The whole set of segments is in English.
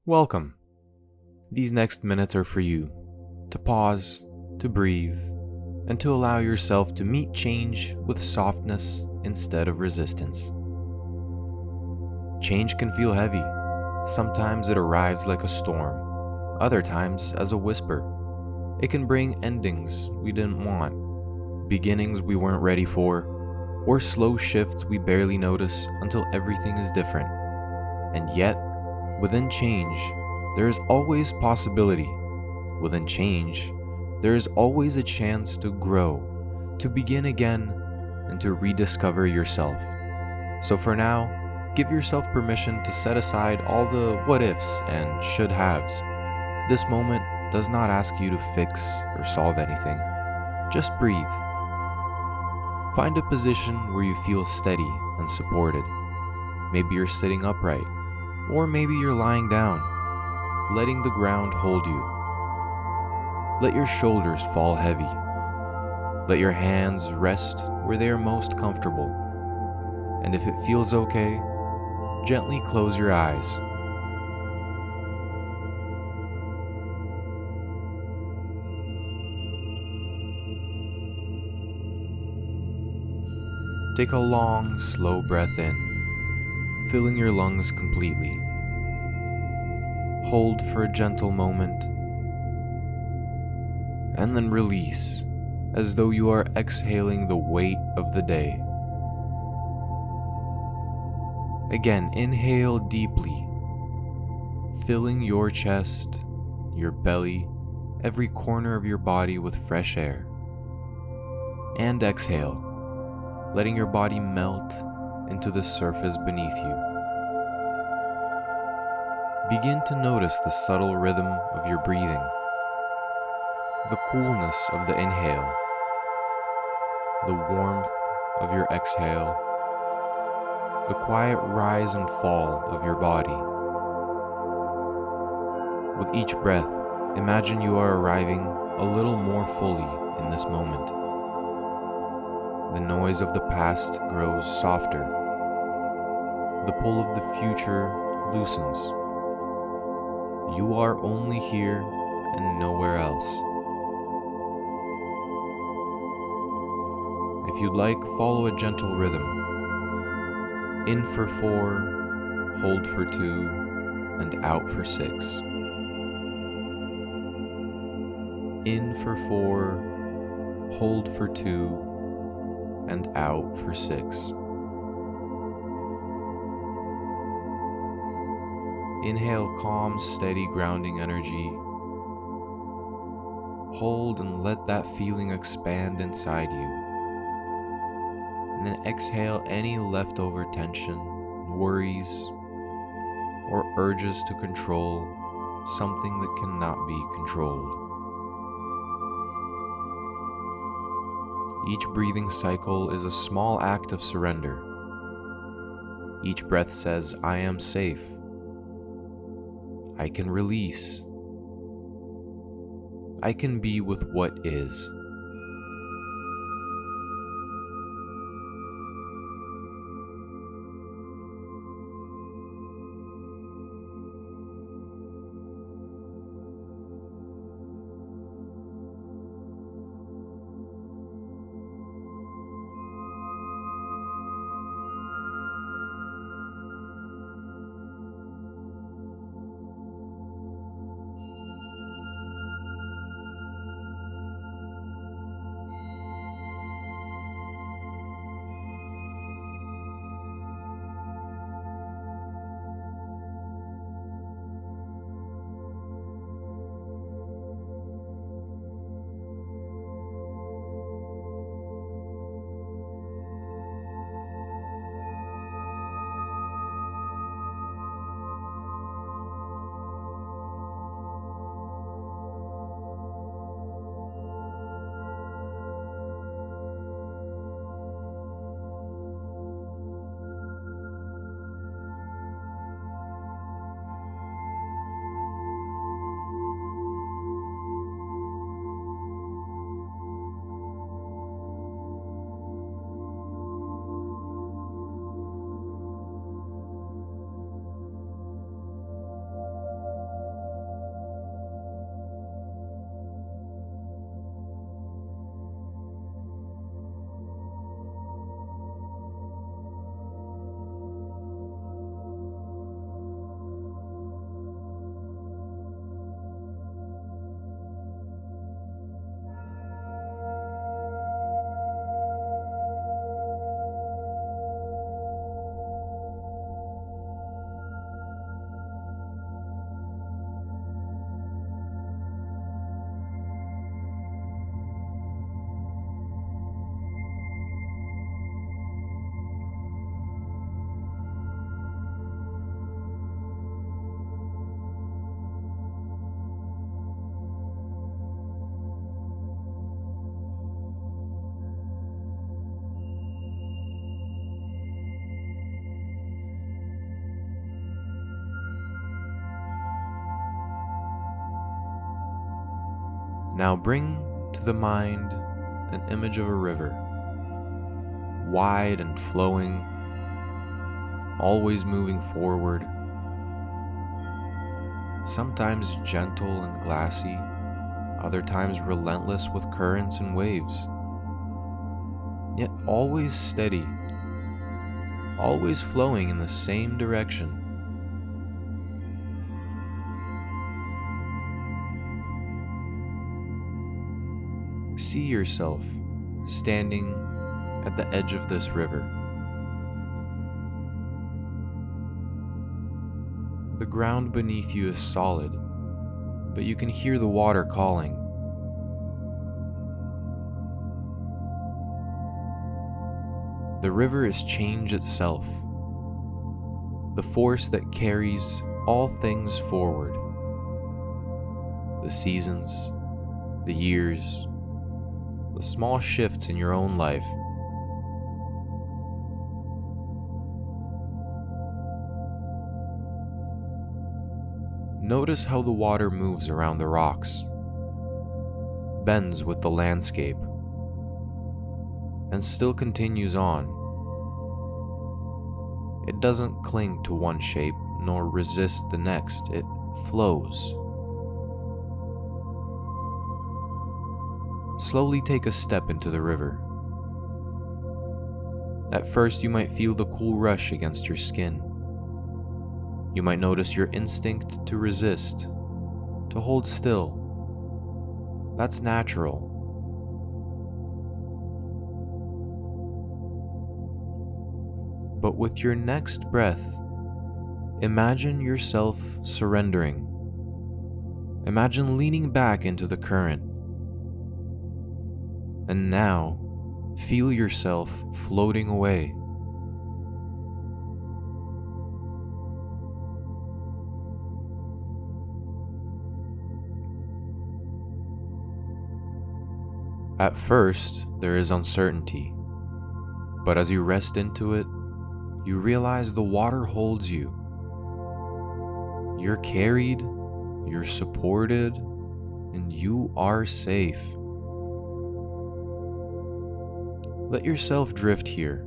Welcome. These next minutes are for you to pause, to breathe, and to allow yourself to meet change with softness instead of resistance. Change can feel heavy. Sometimes it arrives like a storm, other times as a whisper. It can bring endings we didn't want, beginnings we weren't ready for, or slow shifts we barely notice until everything is different. And yet, within change, there is always possibility. Within change, there is always a chance to grow, to begin again, and to rediscover yourself. So for now, give yourself permission to set aside all the what ifs and should haves. This moment does not ask you to fix or solve anything. Just breathe. Find a position where you feel steady and supported. Maybe you're sitting upright, or maybe you're lying down, letting the ground hold you. Let your shoulders fall heavy. Let your hands rest where they are most comfortable. And if it feels okay, gently close your eyes. Take a long, slow breath in, filling your lungs completely. Hold for a gentle moment, and then release, as though you are exhaling the weight of the day. Again, inhale deeply, filling your chest, your belly, every corner of your body with fresh air. And exhale, letting your body melt into the surface beneath you. Begin to notice the subtle rhythm of your breathing, the coolness of the inhale, the warmth of your exhale, the quiet rise and fall of your body. With each breath, imagine you are arriving a little more fully in this moment. The noise of the past grows softer. The pull of the future loosens. You are only here and nowhere else. If you'd like, follow a gentle rhythm. In for 4, hold for 2, and out for 6. In for 4, hold for 2, and out for 6. Inhale calm, steady, grounding energy. Hold and let that feeling expand inside you. And then exhale any leftover tension, worries, or urges to control something that cannot be controlled. Each breathing cycle is a small act of surrender. Each breath says, I am safe. I can release. I can be with what is. Now bring to the mind an image of a river, wide and flowing, always moving forward, sometimes gentle and glassy, other times relentless with currents and waves, yet always steady, always flowing in the same direction. See yourself standing at the edge of this river. The ground beneath you is solid, but you can hear the water calling. The river is change itself, the force that carries all things forward. The seasons, the years, the small shifts in your own life. Notice how the water moves around the rocks, bends with the landscape, and still continues on. It doesn't cling to one shape nor resist the next, it flows. Slowly take a step into the river. At first, you might feel the cool rush against your skin. You might notice your instinct to resist, to hold still. That's natural. But with your next breath, imagine yourself surrendering. Imagine leaning back into the current. And now, feel yourself floating away. At first, there is uncertainty, but as you rest into it, you realize the water holds you. You're carried, you're supported, and you are safe. Let yourself drift here,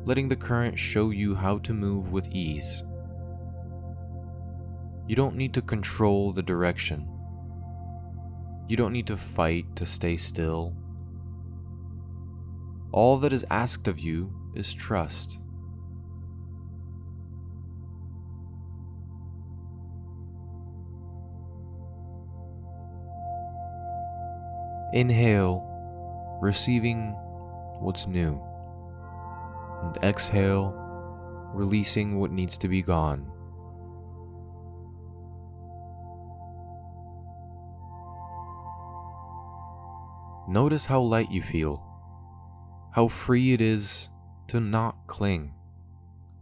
letting the current show you how to move with ease. You don't need to control the direction. You don't need to fight to stay still. All that is asked of you is trust. Inhale, receiving what's new, and exhale, releasing what needs to be gone. Notice how light you feel, how free it is to not cling,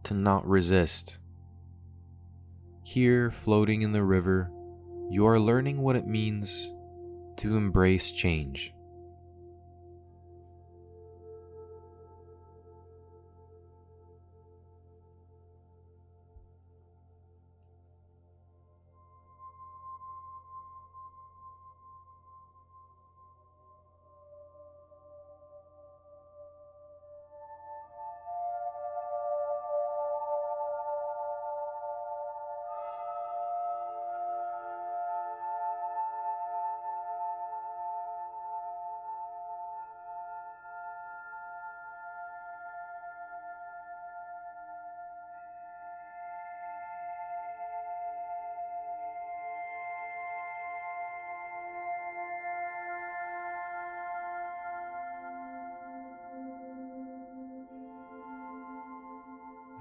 to not resist. Here, floating in the river, you are learning what it means to embrace change.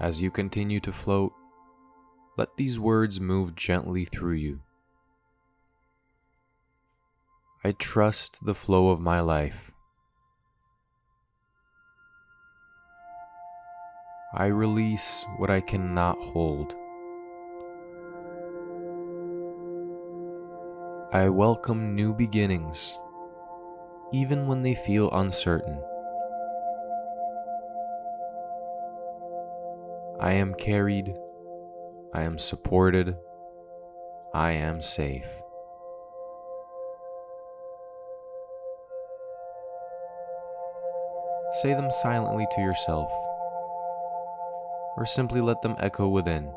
As you continue to float, let these words move gently through you. I trust the flow of my life. I release what I cannot hold. I welcome new beginnings, even when they feel uncertain. I am carried, I am supported, I am safe. Say them silently to yourself, or simply let them echo within.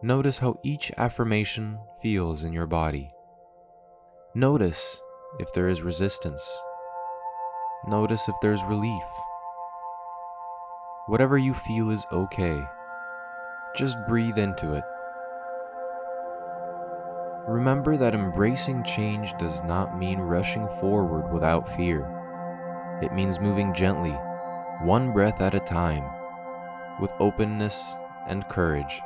Notice how each affirmation feels in your body. Notice if there is resistance. Notice if there's relief. Whatever you feel is okay. Just breathe into it. Remember that embracing change does not mean rushing forward without fear. It means moving gently, one breath at a time, with openness and courage.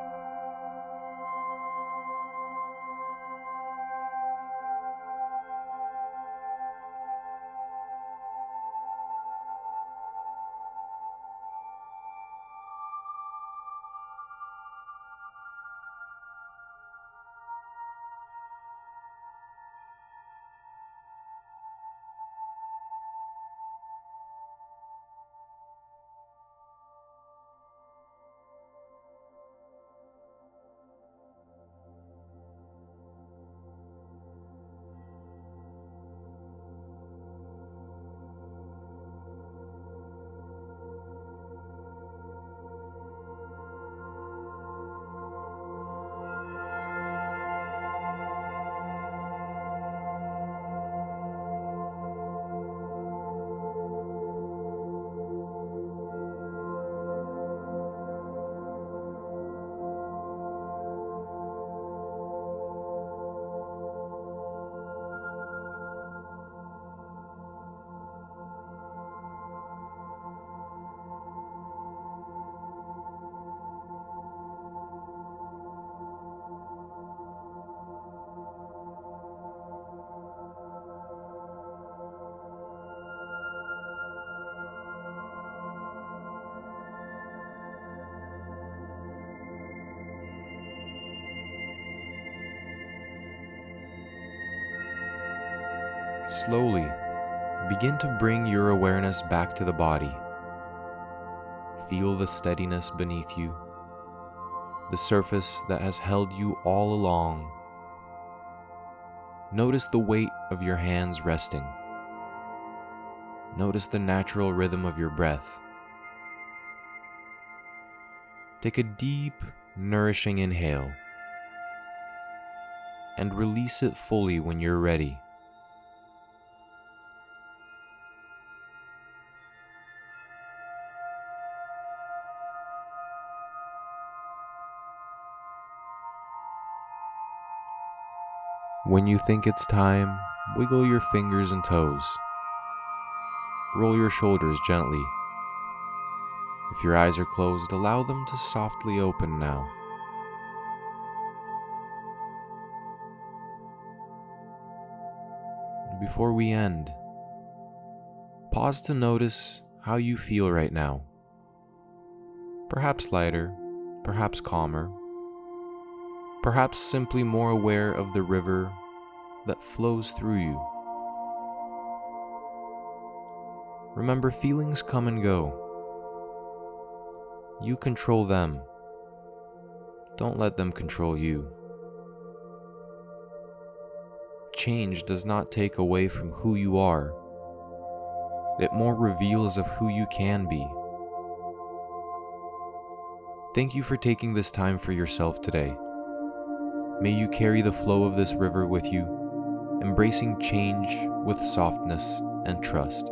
Slowly, begin to bring your awareness back to the body. Feel the steadiness beneath you, the surface that has held you all along. Notice the weight of your hands resting. Notice the natural rhythm of your breath. Take a deep, nourishing inhale and release it fully when you're ready. When you think it's time, wiggle your fingers and toes. Roll your shoulders gently. If your eyes are closed, allow them to softly open now. Before we end, pause to notice how you feel right now. Perhaps lighter, perhaps calmer, perhaps simply more aware of the river that flows through you. Remember, feelings come and go. You control them. Don't let them control you. Change does not take away from who you are. It more reveals of who you can be. Thank you for taking this time for yourself today. May you carry the flow of this river with you, embracing change with softness and trust.